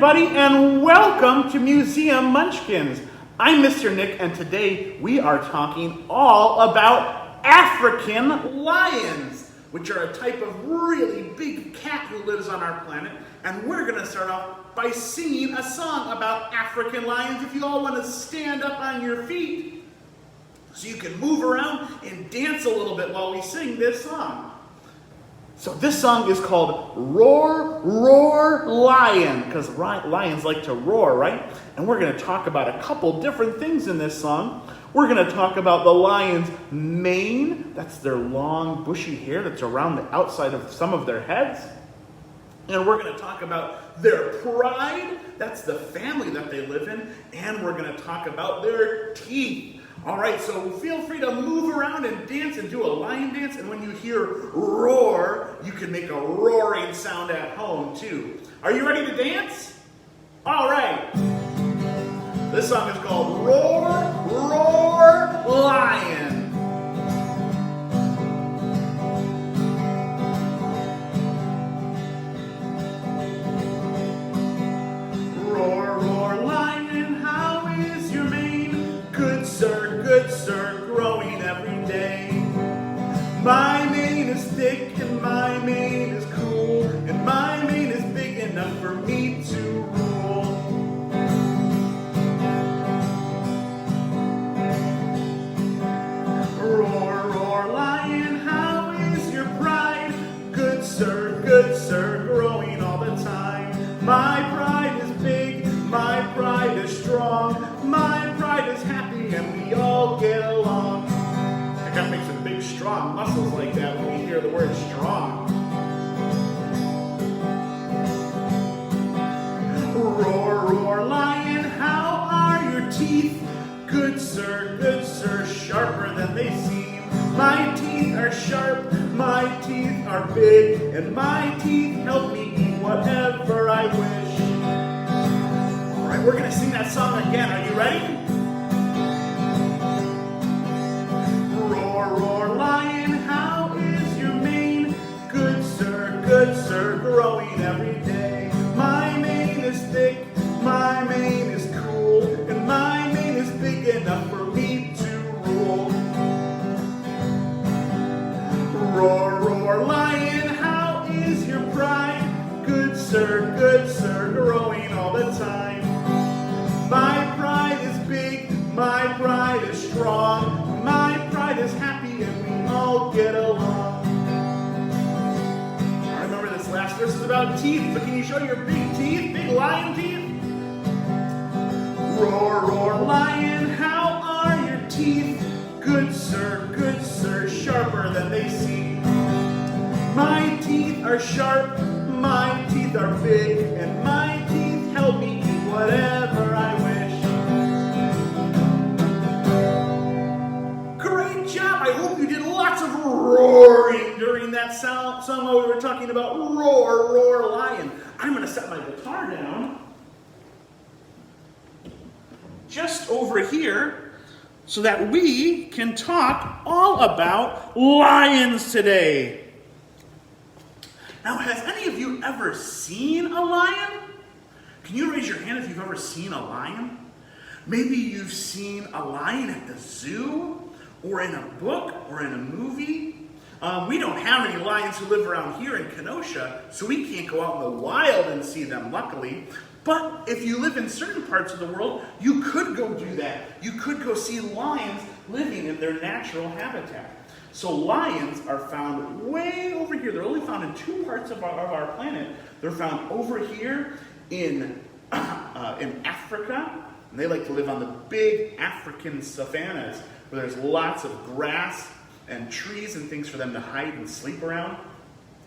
everybody, and welcome to Museum Munchkins. I'm Mr. Nick, and today we are talking all about African lions, which are a type of really big cat who lives on our planet. And we're going to start off by singing a song about African lions. If you all want to stand up on your feet so you can move around and dance a little bit while we sing this song. So this song is called Roar, Roar, Lion, because lions like to roar, right? And we're going to talk about a couple different things in this song. We're going to talk about the lion's mane. That's their long, bushy hair that's around the outside of some of their heads. And we're going to talk about their pride. That's the family that they live in. And we're going to talk about their teeth. All right, so feel free to move around and dance and do a lion dance. And when you hear roar, you can make a roaring sound at home too. Are you ready to dance? All right. This song is called Roar, Roar, Lion. Roar, roar, lion, how is your mane? Good sir, growing every day. My mane is thick and my mane is cool, and my mane is big enough for me to rule. Roar, roar, lion, how is your pride? Good sir, growing all the time. My pride is big, my pride is strong, my pride is happy, and we all get along. I gotta make some big, strong muscles like that when we hear the word strong. Roar, roar, lion, how are your teeth? Good sir, sharper than they seem. My teeth are sharp, my teeth are big, and my teeth help me eat whatever I wish. All right, we're gonna sing that song again. Are you ready? Roar, roar, lion, how is your mane? Good sir, growing every day. My mane is thick, my mane is cool, and my mane is big enough for me to rule. Roar, roar, lion, how is your pride? Good sir, growing all the time. My pride is big, my pride is strong, my pride is happy, and we all get along. I remember this last verse is about teeth, but can you show your big teeth, big lion teeth? Roar, roar, lion, how are your teeth? Good sir, sharper than they seem. My teeth are sharp, my teeth are big, and my teeth help me eat whatever I wish. Great job! I hope you did lots of roaring during that song while we were talking about Roar, Roar, Lion. I'm going to set my guitar down just over here so that we can talk all about lions today. Now, has any of you ever seen a lion? Can you raise your hand if you've ever seen a lion? Maybe you've seen a lion at the zoo, or in a book, or in a movie. We don't have any lions who live around here in Kenosha, so we can't go out in the wild and see them, luckily. But if you live in certain parts of the world, you could go do that. You could go see lions living in their natural habitat. So lions are found way over here. They're only found in two parts of our planet. They're found over here in Africa, and they like to live on the big African savannas where there's lots of grass and trees and things for them to hide and sleep around.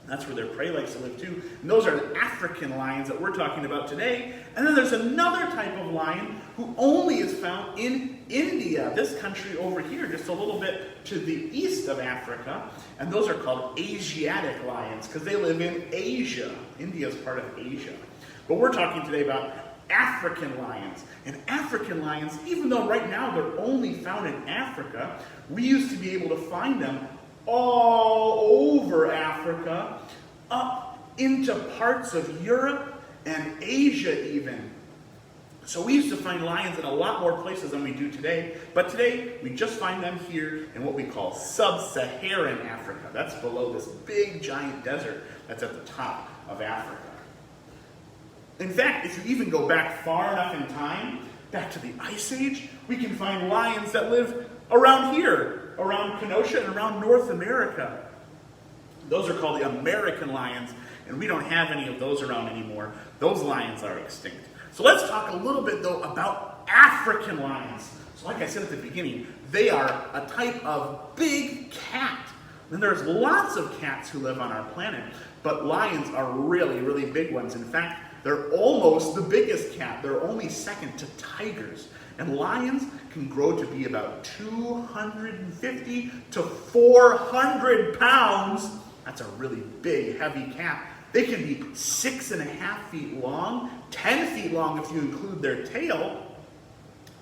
That's where their prey likes to live too. And those are the African lions that we're talking about today. And then there's another type of lion who only is found in India, this country over here, just a little bit to the east of Africa. And those are called Asiatic lions because they live in Asia. India is part of Asia. But we're talking today about African lions. And African lions, even though right now they're only found in Africa, we used to be able to find them all over Africa, up into parts of Europe and Asia even. So we used to find lions in a lot more places than we do today, but today we just find them here in what we call sub-Saharan Africa. That's below this big giant desert that's at the top of Africa. In fact, if you even go back far enough in time, back to the Ice Age, we can find lions that live around here, around Kenosha and around North America. Those are called the American lions, and we don't have any of those around anymore. Those lions are extinct. So let's talk a little bit, though, about African lions. So like I said at the beginning, they are a type of big cat. And there's lots of cats who live on our planet, but lions are really, really big ones. In fact, they're almost the biggest cat. They're only second to tigers. And lions can grow to be about 250 to 400 pounds. That's a really big, heavy cat. They can be 6.5 feet long, 10 feet long if you include their tail.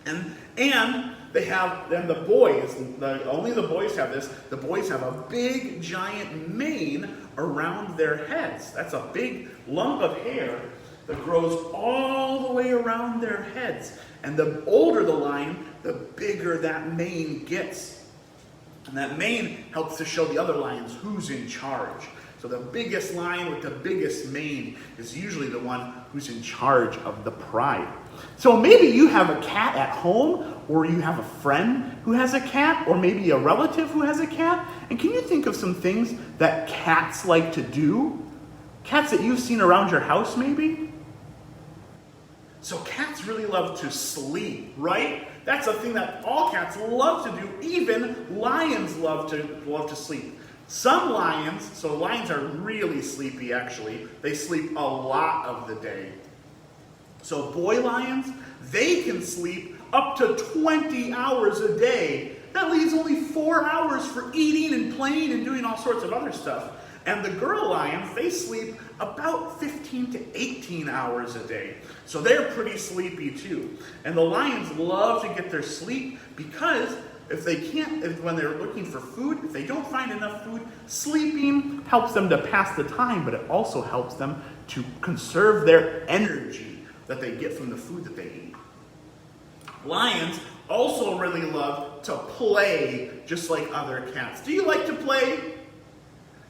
And they have, then the boys, only the boys have this, the boys have a big giant mane around their heads. That's a big lump of hair that grows all the way around their heads. And the older the lion, the bigger that mane gets. And that mane helps to show the other lions who's in charge. So the biggest lion with the biggest mane is usually the one who's in charge of the pride. So maybe you have a cat at home, or you have a friend who has a cat, or maybe a relative who has a cat. And can you think of some things that cats like to do? Cats that you've seen around your house maybe? So cats really love to sleep, right? That's a thing that all cats love to do. Even lions love to sleep. Some lions, so lions are really sleepy actually. They sleep a lot of the day. So boy lions, they can sleep up to 20 hours a day. That leaves only 4 hours for eating and playing and doing all sorts of other stuff. And the girl lions, they sleep about 15 to 18 hours a day. So they're pretty sleepy too. And the lions love to get their sleep because when they're looking for food, if they don't find enough food, sleeping helps them to pass the time, but it also helps them to conserve their energy that they get from the food that they eat. Lions also really love to play just like other cats. Do you like to play?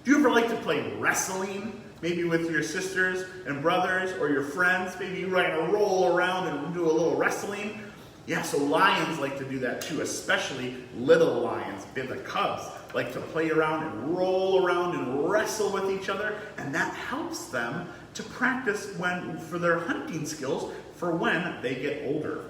Do you ever like to play wrestling? Maybe with your sisters and brothers or your friends? Maybe you like to roll around and do a little wrestling? Yeah, so lions like to do that too, especially little lions. The cubs like to play around and roll around and wrestle with each other, and that helps them to practice for their hunting skills for when they get older.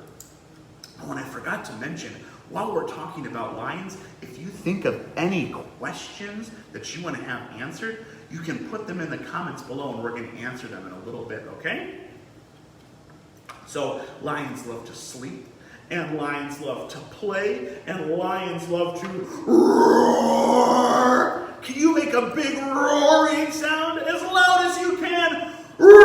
Oh, and I forgot to mention, while we're talking about lions, if you think of any questions that you want to have answered, you can put them in the comments below and we're going to answer them in a little bit, okay? So lions love to sleep, and lions love to play, and lions love to roar. Can you make a big roaring sound as loud as you can? Roar!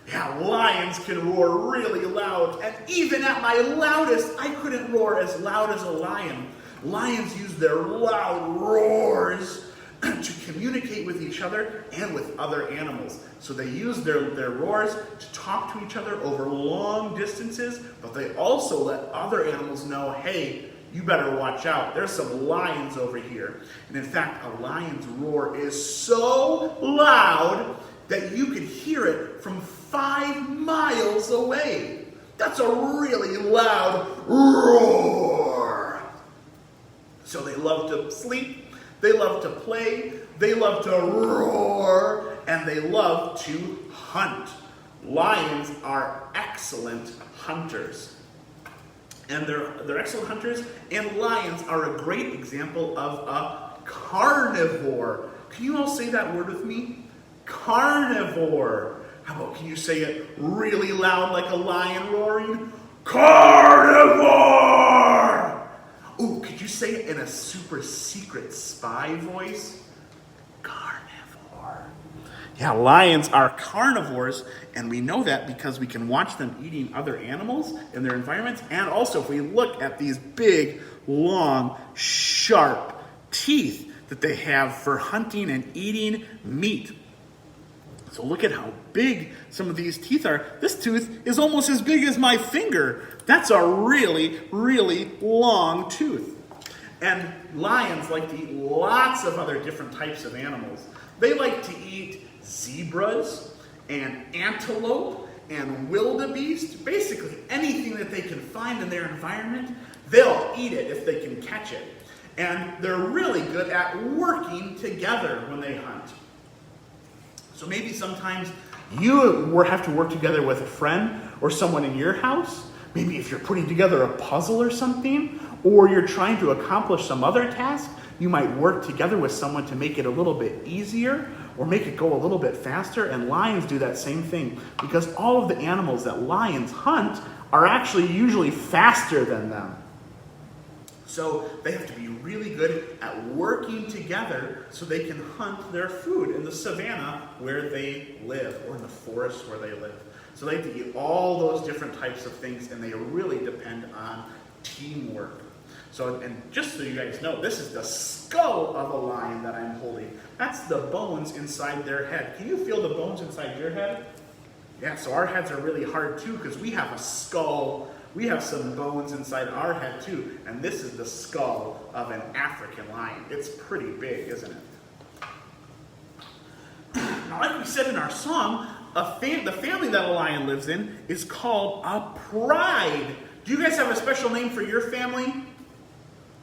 Yeah, lions can roar really loud, and even at my loudest, I couldn't roar as loud as a lion. Lions use their loud roars to communicate with each other and with other animals. So they use their roars to talk to each other over long distances, but they also let other animals know, hey, you better watch out. There's some lions over here. And in fact, a lion's roar is so loud that you could hear it from 5 miles away. That's a really loud roar. So they love to sleep, they love to play, they love to roar, and they love to hunt. Lions are excellent hunters. And they're excellent hunters, and lions are a great example of a carnivore. Can you all say that word with me? Carnivore. How about, can you say it really loud like a lion roaring? Carnivore! Ooh, could you say it in a super secret spy voice? Carnivore. Yeah, lions are carnivores, and we know that because we can watch them eating other animals in their environments, and also if we look at these big, long, sharp teeth that they have for hunting and eating meat. So look at how big some of these teeth are. This tooth is almost as big as my finger. That's a really, really long tooth. And lions like to eat lots of other different types of animals. They like to eat zebras and antelope and wildebeest. Basically anything that they can find in their environment, they'll eat it if they can catch it. And they're really good at working together when they hunt. So maybe sometimes you have to work together with a friend or someone in your house. Maybe if you're putting together a puzzle or something, or you're trying to accomplish some other task, you might work together with someone to make it a little bit easier or make it go a little bit faster. And lions do that same thing because all of the animals that lions hunt are actually usually faster than them. So they have to be really good at working together so they can hunt their food in the savannah where they live or in the forest where they live. So they have to eat all those different types of things, and they really depend on teamwork. So, and just so you guys know, this is the skull of a lion that I'm holding. That's the bones inside their head. Can you feel the bones inside your head? Yeah, so our heads are really hard too because we have a skull. We have some bones inside our head too, and this is the skull of an African lion. It's pretty big, isn't it? Now, like we said in our song, the family that a lion lives in is called a pride. Do you guys have a special name for your family?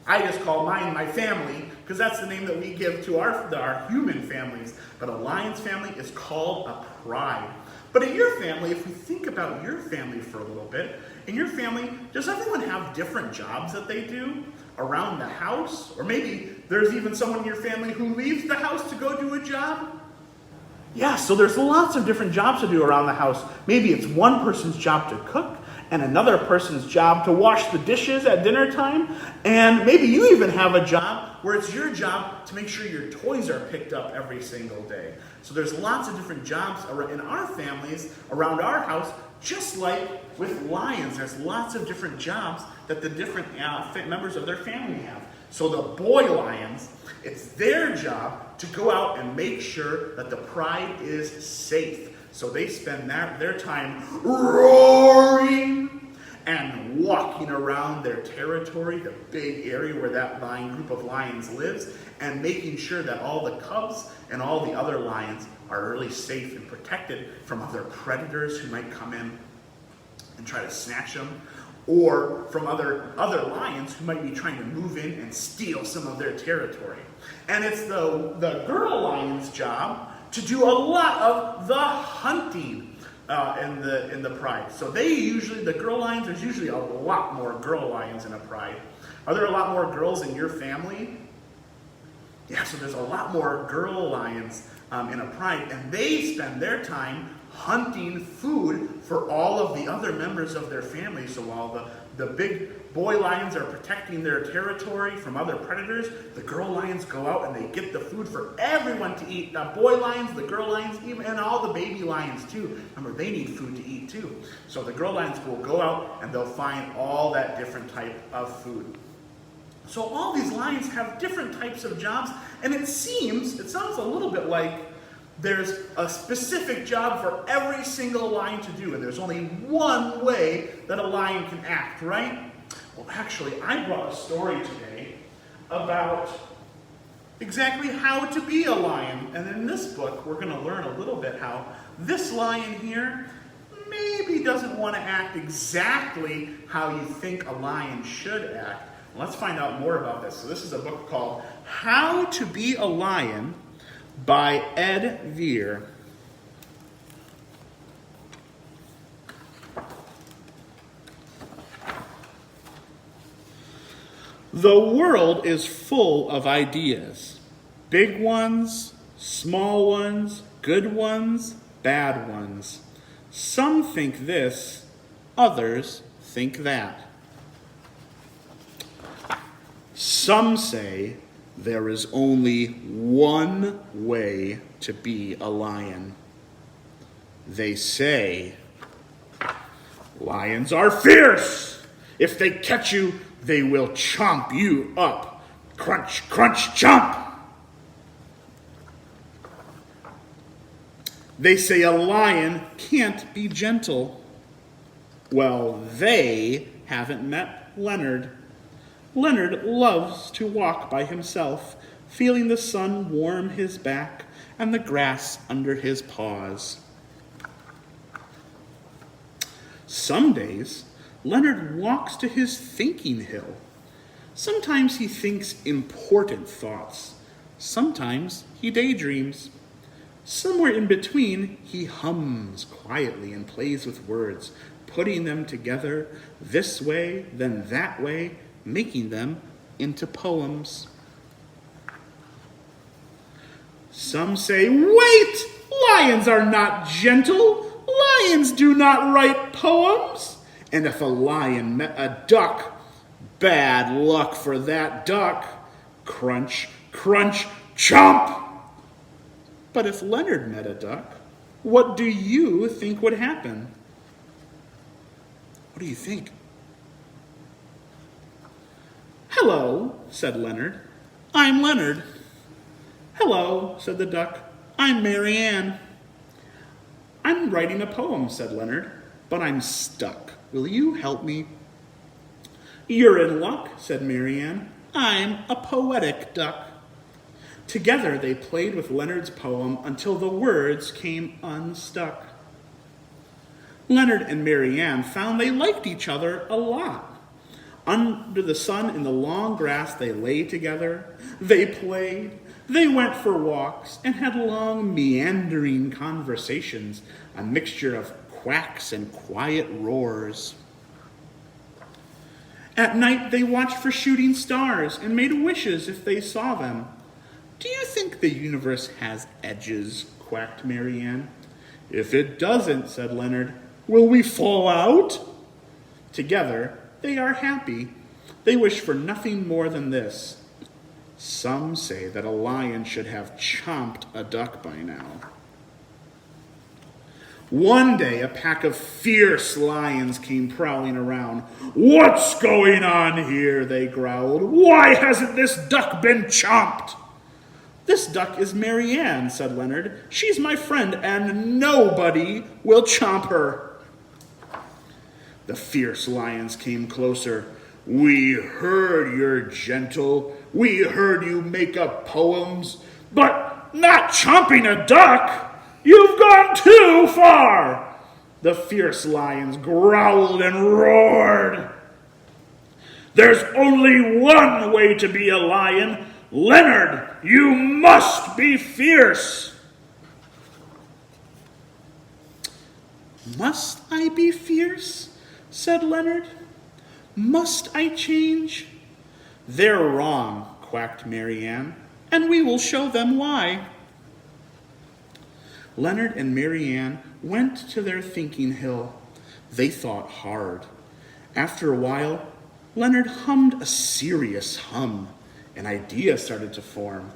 I just call mine my family because that's the name that we give to our human families. But a lion's family is called a pride. But in your family, if we think about your family for a little bit, in your family, does everyone have different jobs that they do around the house? Or maybe there's even someone in your family who leaves the house to go do a job? Yeah, so there's lots of different jobs to do around the house. Maybe it's one person's job to cook, and another person's job to wash the dishes at dinner time. And maybe you even have a job where it's your job to make sure your toys are picked up every single day. So there's lots of different jobs in our families, around our house, just like with lions. There's lots of different jobs that the different members of their family have. So the boy lions, it's their job to go out and make sure that the pride is safe. So they spend their time roaring and walking around their territory, the big area where that group of lions lives, and making sure that all the cubs and all the other lions are really safe and protected from other predators who might come in and try to snatch them, or from other lions who might be trying to move in and steal some of their territory. And it's the girl lion's job to do a lot of the hunting in the pride. So the girl lions, there's usually a lot more girl lions in a pride. Are there a lot more girls in your family? Yeah, so there's a lot more girl lions in a pride, and they spend their time hunting food for all of the other members of their family. So while the big boy lions are protecting their territory from other predators, the girl lions go out and they get the food for everyone to eat. The boy lions, the girl lions, and all the baby lions too. Remember, they need food to eat too. So the girl lions will go out and they'll find all that different type of food. So all these lions have different types of jobs, and it sounds a little bit like there's a specific job for every single lion to do, and there's only one way that a lion can act, right? Well, actually, I brought a story today about exactly how to be a lion. And in this book, we're going to learn a little bit how this lion here maybe doesn't want to act exactly how you think a lion should act. Let's find out more about this. So this is a book called How to Be a Lion by Ed Veer. The world is full of ideas. Big ones, small ones, good ones, bad ones. Some think this, others think that. Some say there is only one way to be a lion. They say, lions are fierce. If they catch you, they will chomp you up. Crunch, crunch, chomp. They say a lion can't be gentle. Well, they haven't met Leonard. Leonard loves to walk by himself, feeling the sun warm his back and the grass under his paws. Some days, Leonard walks to his thinking hill. Sometimes he thinks important thoughts. Sometimes he daydreams. Somewhere in between, he hums quietly and plays with words, putting them together this way, then that way, making them into poems. Some say, "Wait! Lions are not gentle. Lions do not write poems." And if a lion met a duck, bad luck for that duck. Crunch, crunch, chomp! But if Leonard met a duck, what do you think would happen? What do you think? "Hello," said Leonard. "I'm Leonard." "Hello," said the duck. "I'm Mary Ann." "I'm writing a poem," said Leonard, "but I'm stuck. Will you help me?" "You're in luck," said Mary Ann. "I'm a poetic duck." Together they played with Leonard's poem until the words came unstuck. Leonard and Mary Ann found they liked each other a lot. Under the sun in the long grass they lay together. They played. They went for walks and had long meandering conversations, a mixture of quacks and quiet roars. At night they watched for shooting stars and made wishes if they saw them. "Do you think the universe has edges?" quacked Mary Ann. "If it doesn't," said Leonard, "will we fall out?" Together they are happy. They wish for nothing more than this. Some say that a lion should have chomped a duck by now. One day, a pack of fierce lions came prowling around. "What's going on here?" they growled. "Why hasn't this duck been chomped?" "This duck is Mary Ann," said Leonard. "She's my friend, and nobody will chomp her." The fierce lions came closer. "We heard you're gentle. We heard you make up poems, but not chomping a duck. You've gone too far." The fierce lions growled and roared. "There's only one way to be a lion. Leonard, you must be fierce." "Must I be fierce?" said Leonard. "Must I change?" "They're wrong," quacked Mary Ann, "and we will show them why." Leonard and Mary Ann went to their thinking hill. They thought hard. After a while, Leonard hummed a serious hum. An idea started to form.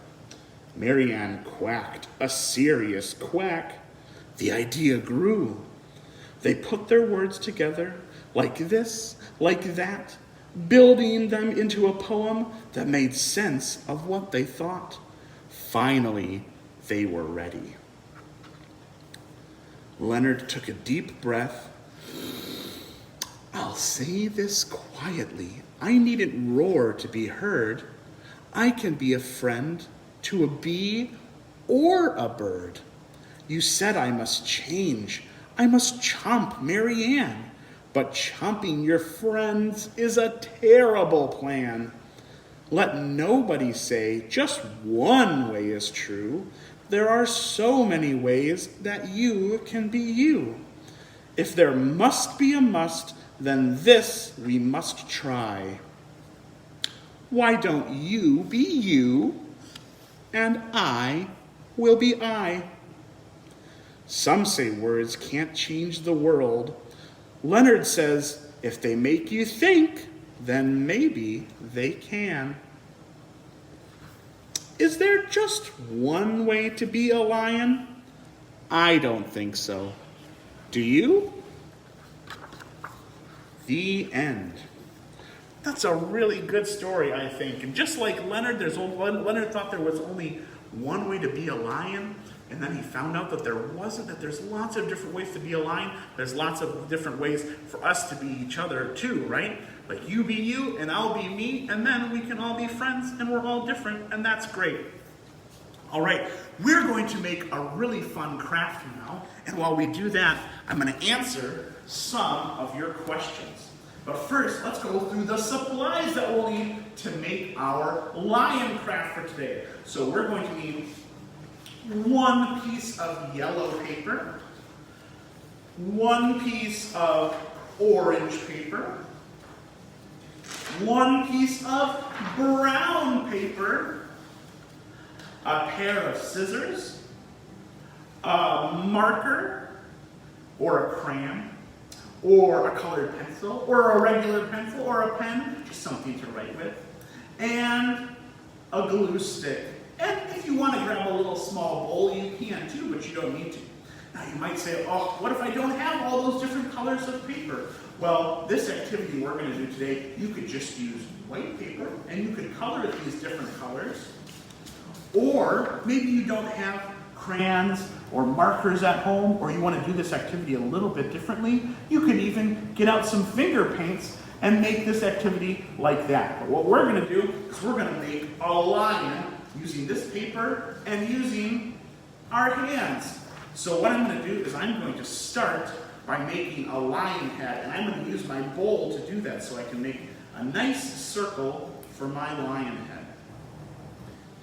Mary Ann quacked a serious quack. The idea grew. They put their words together, like this, like that, building them into a poem that made sense of what they thought. Finally, they were ready. Leonard took a deep breath. "I'll say this quietly. I needn't roar to be heard. I can be a friend to a bee or a bird. You said I must change. I must chomp Mary Ann. But chomping your friends is a terrible plan. Let nobody say just one way is true. There are so many ways that you can be you. If there must be a must, then this we must try. Why don't you be you, and I will be I?" Some say words can't change the world. Leonard says, if they make you think, then maybe they can. Is there just one way to be a lion? I don't think so. Do you? The end. That's a really good story, I think. And just like Leonard, Leonard thought there was only one way to be a lion, and then he found out that there's lots of different ways to be a lion. There's lots of different ways for us to be each other too, right? Like you be you and I'll be me, and then we can all be friends and we're all different, and that's great. All right, we're going to make a really fun craft now, and while we do that, I'm going to answer some of your questions. But first, let's go through the supplies that we'll need to make our lion craft for today. So we're going to need one piece of yellow paper, one piece of orange paper, one piece of brown paper, a pair of scissors, a marker, or a crayon, or a colored pencil, or a regular pencil, or a pen, just something to write with, and a glue stick. And if you want to grab a little small bowl, you can too, but you don't need to. Now you might say, oh, what if I don't have all those different colors of paper? Well, this activity we're going to do today, you could just use white paper, and you could color these different colors. Or maybe you don't have crayons or markers at home, or you want to do this activity a little bit differently. You could even get out some finger paints and make this activity like that. But what we're going to do is we're going to make a lion using this paper and using our hands. So what I'm going to do is I'm going to start by making a lion head, and I'm going to use my bowl to do that so I can make a nice circle for my lion head.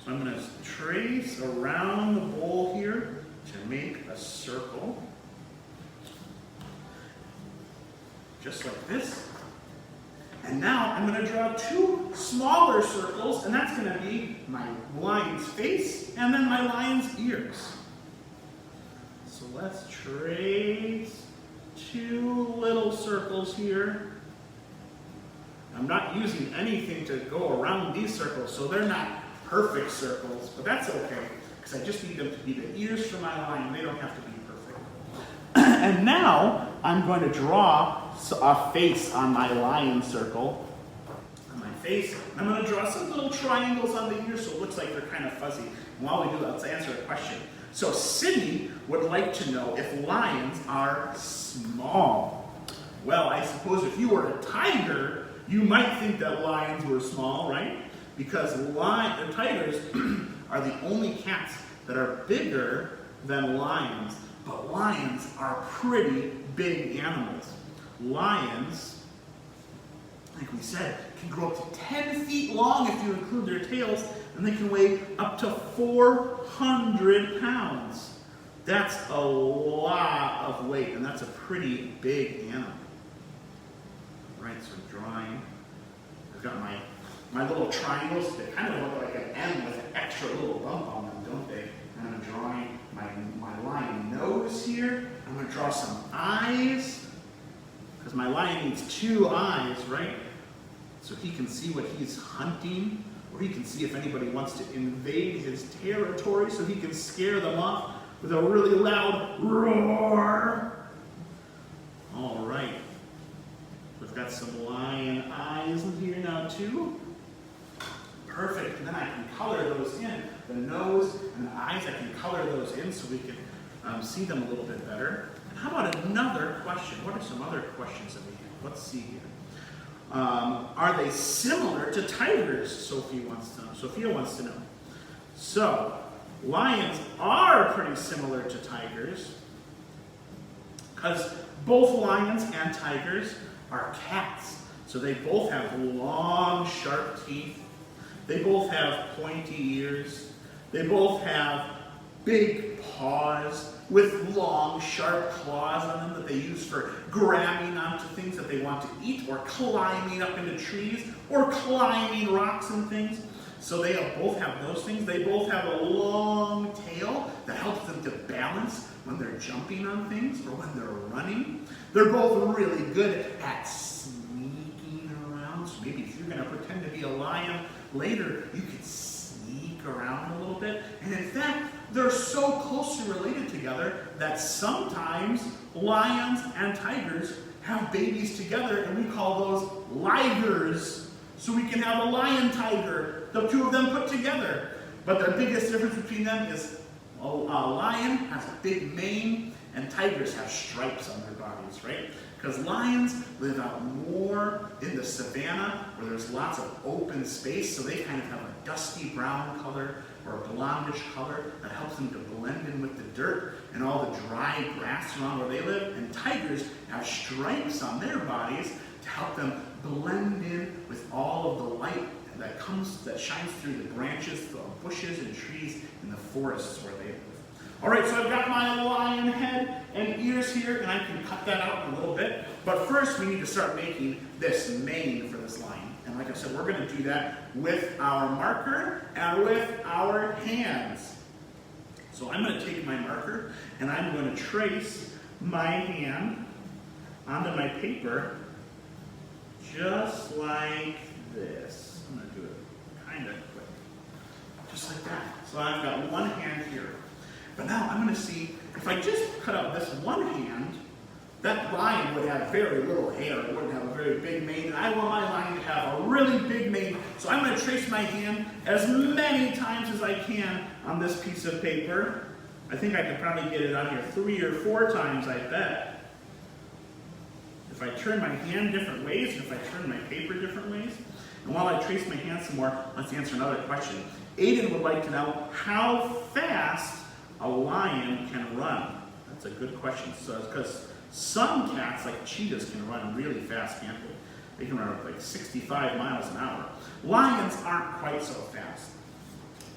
So I'm going to trace around the bowl here to make a circle, just like this. And now I'm going to draw two smaller circles, and that's going to be my lion's face and then my lion's ears. So let's trace two little circles here. I'm not using anything to go around these circles, so they're not perfect circles, but that's okay, because I just need them to be the ears for my lion. They don't have to be perfect. And now I'm going to draw a face on my lion circle, on my face. And I'm going to draw some little triangles on the ears so it looks like they're kind of fuzzy. And while we do that, let's answer a question. So Sydney would like to know if lions are small. Well, I suppose if you were a tiger, you might think that lions were small, right? Because tigers are the only cats that are bigger than lions. But lions are pretty big animals. Lions, like we said, can grow up to 10 feet long if you include their tails, and they can weigh up to 400 pounds. That's a lot of weight, and that's a pretty big animal. All right, so drawing. I've got my little triangles. They kind of look like an M with an extra little bump on them, don't they? And I'm drawing my lion nose here. I'm going to draw some eyes, because my lion needs two eyes, right? So he can see what he's hunting, or he can see if anybody wants to invade his territory, so he can scare them off with a really loud roar. All right. We've got some lion eyes in here now too. Perfect. And then I can color those in. The nose and the eyes, I can color those in so we can see them a little bit better. And how about another question? What are some other questions that we have? Let's see here. Are they similar to tigers? Sophia wants to know. So, lions are pretty similar to tigers, because both lions and tigers are cats. So they both have long, sharp teeth. They both have pointy ears. They both have big paws with long, sharp claws on them that they use for grabbing onto things that they want to eat, or climbing up into trees, or climbing rocks and things. So they both have those things. They both have a long tail that helps them to balance when they're jumping on things or when they're running. They're both really good at sneaking around. So maybe if you're going to pretend to be a lion later, you could sneak around a little bit. And in fact, they're so closely related together that sometimes lions and tigers have babies together, and we call those ligers. So we can have a lion-tiger, the two of them put together. But the biggest difference between them is A lion has a big mane, and tigers have stripes on their bodies, right? Because lions live out more in the savannah where there's lots of open space, so they kind of have a dusty brown color or a blondish color that helps them to blend in with the dirt and all the dry grass around where they live. And tigers have stripes on their bodies to help them blend in with all of the light that shines through the branches, the bushes and trees in the forests where they live. All right, so I've got my lion head and ears here, and I can cut that out in a little bit. But first, we need to start making this mane for this lion. And like I said, we're going to do that with our marker and with our hands. So I'm going to take my marker, and I'm going to trace my hand onto my paper just like this. I'm going to do it kind of quick, just like that. So I've got one hand here. But now I'm going to see, if I just cut out this one hand, that lion would have very little hair. It wouldn't have a very big mane. And I want my lion to have a really big mane. So I'm going to trace my hand as many times as I can on this piece of paper. I think I could probably get it on here 3 or 4 times, I bet. If I turn my hand different ways, and if I turn my paper different ways. And while I trace my hand some more, let's answer another question. Aiden would like to know how fast a lion can run. That's a good question. So, because some cats, like cheetahs, can run really fast, can't they? They can run like 65 miles an hour. Lions aren't quite so fast,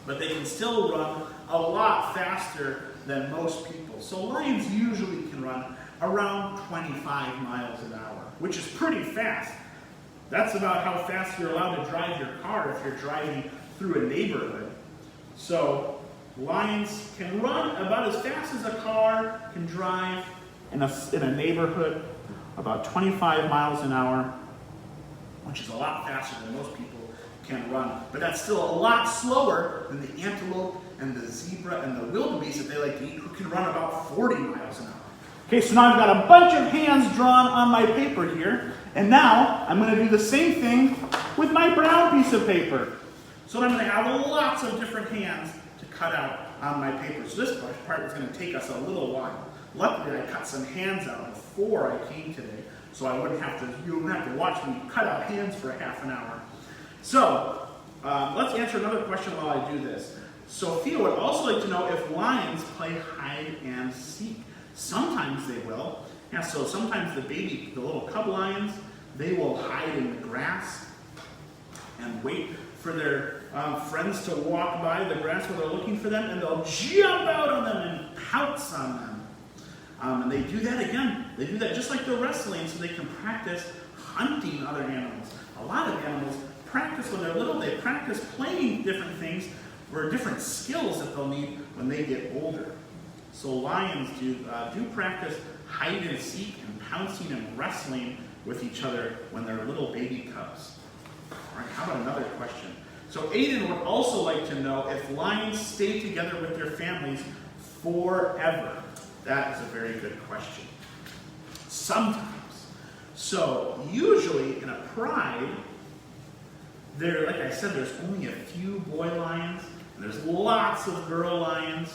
but they can still run a lot faster than most people. So lions usually can run around 25 miles an hour, which is pretty fast. That's about how fast you're allowed to drive your car if you're driving through a neighborhood. So lions can run about as fast as a car can drive in a neighborhood, about 25 miles an hour, which is a lot faster than most people can run. But that's still a lot slower than the antelope and the zebra and the wildebeest that they like to eat, who can run about 40 miles an hour. Okay, so now I've got a bunch of hands drawn on my paper here, and now I'm going to do the same thing with my brown piece of paper. So I'm going to have lots of different hands to cut out on my paper. So this part is going to take us a little while. Luckily, I cut some hands out before I came today, so you wouldn't have to watch me cut out hands for a half an hour. So let's answer another question while I do this. Sophia would also like to know if lions play hide and seek. Sometimes they will. Yeah, so sometimes the little cub lions, they will hide in the grass and wait for their friends to walk by the grass where they're looking for them, and they'll jump out on them and pounce on them. And they do that again. They do that just like they're wrestling, so they can practice hunting other animals. A lot of animals practice when they're little. They practice playing different things or different skills that they'll need when they get older. So lions do practice hide and seek and pouncing and wrestling with each other when they're little baby cubs. All right, how about another question? So Aiden would also like to know if lions stay together with their families forever. That is a very good question. Sometimes. So usually in a pride, like I said, there's only a few boy lions, and there's lots of girl lions,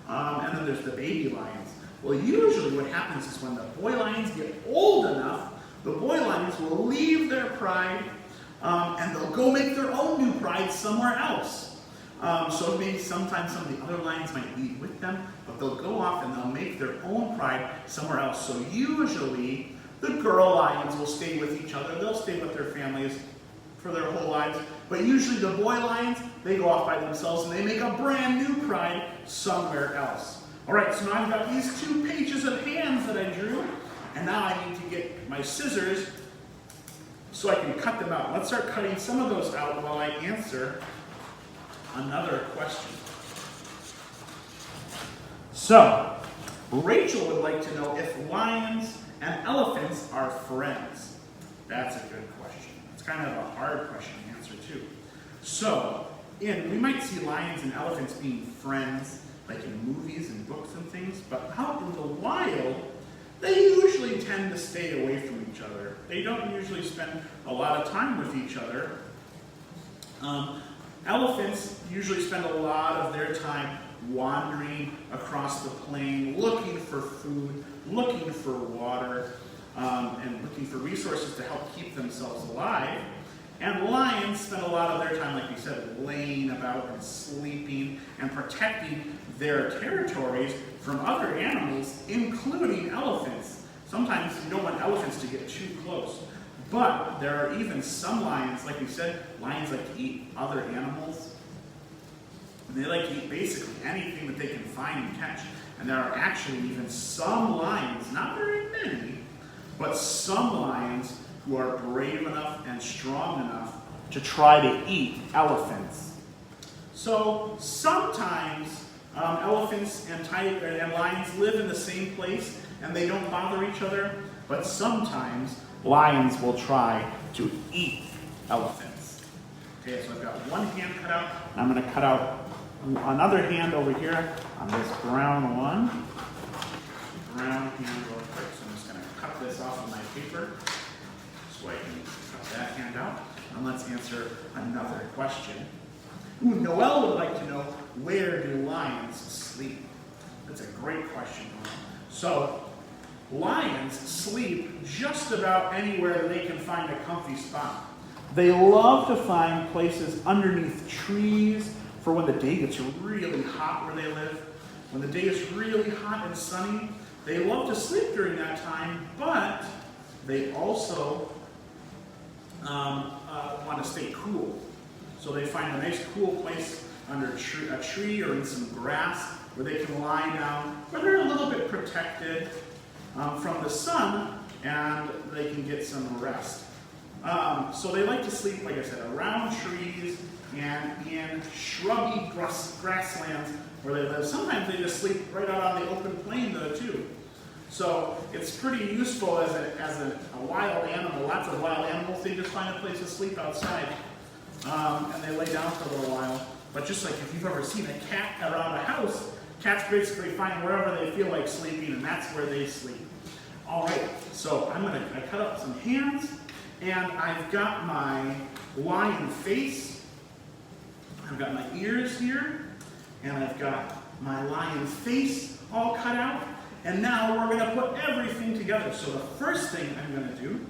and then there's the baby lions. Well, usually what happens is when the boy lions get old enough, the boy lions will leave their pride, and they'll go make their own new pride somewhere else. So maybe sometimes some of the other lions might leave with them, but they'll go off and they'll make their own pride somewhere else. So usually the girl lions will stay with each other. They'll stay with their families for their whole lives. But usually the boy lions, they go off by themselves and they make a brand new pride somewhere else. All right, so now I've got these 2 pages of hands that I drew, and now I need to get my scissors so I can cut them out. Let's start cutting some of those out while I answer another question. So, Rachel would like to know if lions and elephants are friends. That's a good question. It's kind of a hard question to answer too. So, we might see lions and elephants being friends, like in movies and books and things, but out in the wild, they usually tend to stay away from each other. They don't usually spend a lot of time with each other. Elephants usually spend a lot of their time wandering across the plain, looking for food, looking for water, and looking for resources to help keep themselves alive. And lions spend a lot of their time, like we said, laying about and sleeping and protecting their territories from other animals, including elephants. Sometimes you don't want elephants to get too close. But there are even some lions, like we said, lions like to eat other animals. And they like to eat basically anything that they can find and catch. And there are actually even some lions, not very many, but some lions who are brave enough and strong enough to try to eat elephants. So sometimes elephants and lions live in the same place and they don't bother each other, but sometimes lions will try to eat elephants. Okay, so I've got one hand cut out, and I'm going to cut out another hand over here on this brown one. Brown hand real quick, so I'm just going to cut this off of my paper so I can cut that hand out. And let's answer another question. Ooh, Noelle would like to know, where do lions sleep? That's a great question. So, lions sleep just about anywhere that they can find a comfy spot. They love to find places underneath trees for when the day gets really hot where they live. When the day is really hot and sunny, they love to sleep during that time, but they also want to stay cool. So they find a nice cool place under a tree or in some grass where they can lie down, where they're a little bit protected from the sun, and they can get some rest. So they like to sleep, like I said, around trees and in shrubby grasslands where they live. Sometimes they just sleep right out on the open plain though too. So it's pretty useful as a wild animal. Lots of wild animals, they just find a place to sleep outside. And they lay down for a little while. But just like if you've ever seen a cat around a house, cats basically find wherever they feel like sleeping, and that's where they sleep. All right, so I cut up some hands, and I've got my lion face. I've got my ears here, and I've got my lion face all cut out. And now we're going to put everything together. So the first thing I'm going to do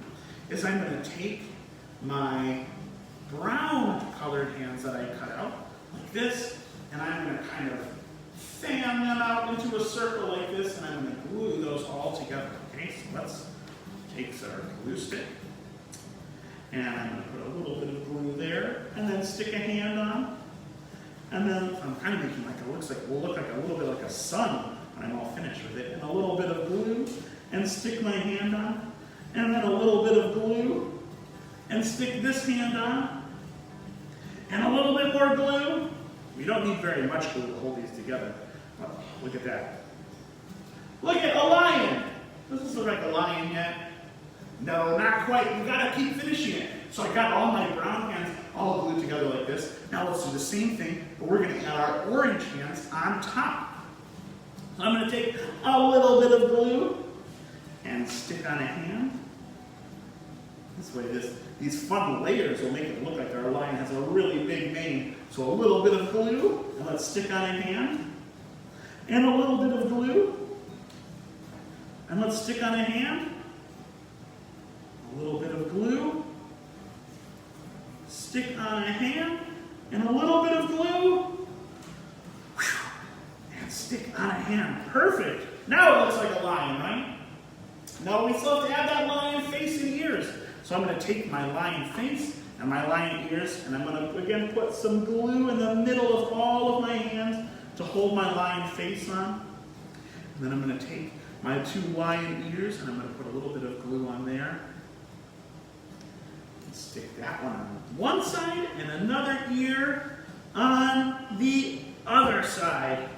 is I'm going to take my brown colored hands that I cut out, like this, and I'm going to kind of fan them out into a circle like this, and I'm going to glue those all together. Okay, so let's take our glue stick, and I'm going to put a little bit of glue there, and then stick a hand on, and then I'm kind of making like will look like a little bit like a sun when I'm all finished with it, and a little bit of glue, and stick my hand on, and then a little bit of glue, and stick this hand on, and a little bit more glue. We don't need very much glue to hold these together. Oh, look at that. Look at a lion. Does this look like a lion yet? No, not quite. You gotta keep finishing it. So I got all my brown hands all glued together like this. Now let's do the same thing, but we're gonna add our orange hands on top. So I'm gonna take a little bit of glue and stick on a hand. This way, these fun layers will make it look like our lion has a really big mane. So a little bit of glue, and let's stick on a hand. And a little bit of glue. And let's stick on a hand. A little bit of glue. Stick on a hand. And a little bit of glue. And stick on a hand. Perfect. Now it looks like a lion, right? Now we still have to add that lion face and ears. So I'm going to take my lion face and my lion ears, and I'm going to again put some glue in the middle of all of my hands to hold my lion face on. And then I'm going to take my two lion ears, and I'm going to put a little bit of glue on there. And stick that one on one side and another ear on the other side.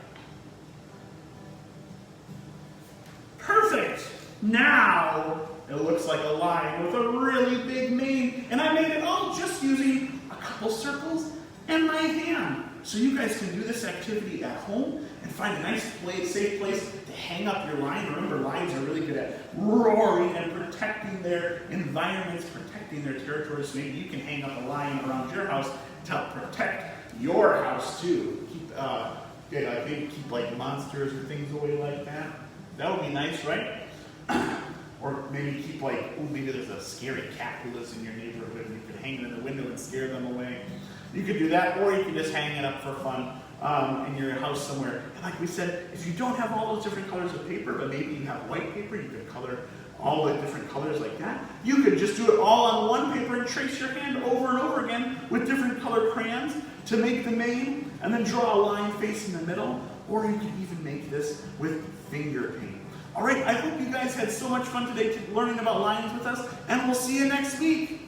Perfect! Now it looks like a lion with a really big mane, and I made it all just using a couple circles and my hand. So you guys can do this activity at home and find a nice place, safe place to hang up your lion. Remember, lions are really good at roaring and protecting their environments, protecting their territories. So maybe you can hang up a lion around your house to help protect your house too. yeah, like maybe keep like monsters or things away like that. That would be nice, right? Or maybe keep like, oh, maybe there's a scary cat who lives in your neighborhood and you could hang it in the window and scare them away. You could do that, or you could just hang it up for fun in your house somewhere. And like we said, if you don't have all those different colors of paper, but maybe you have white paper, you could color all the different colors like that. You could just do it all on one paper and trace your hand over and over again with different colored crayons to make the name, and then draw a line face in the middle, or you could even make this with finger paint. All right, I hope you guys had so much fun today learning about lions with us, and we'll see you next week.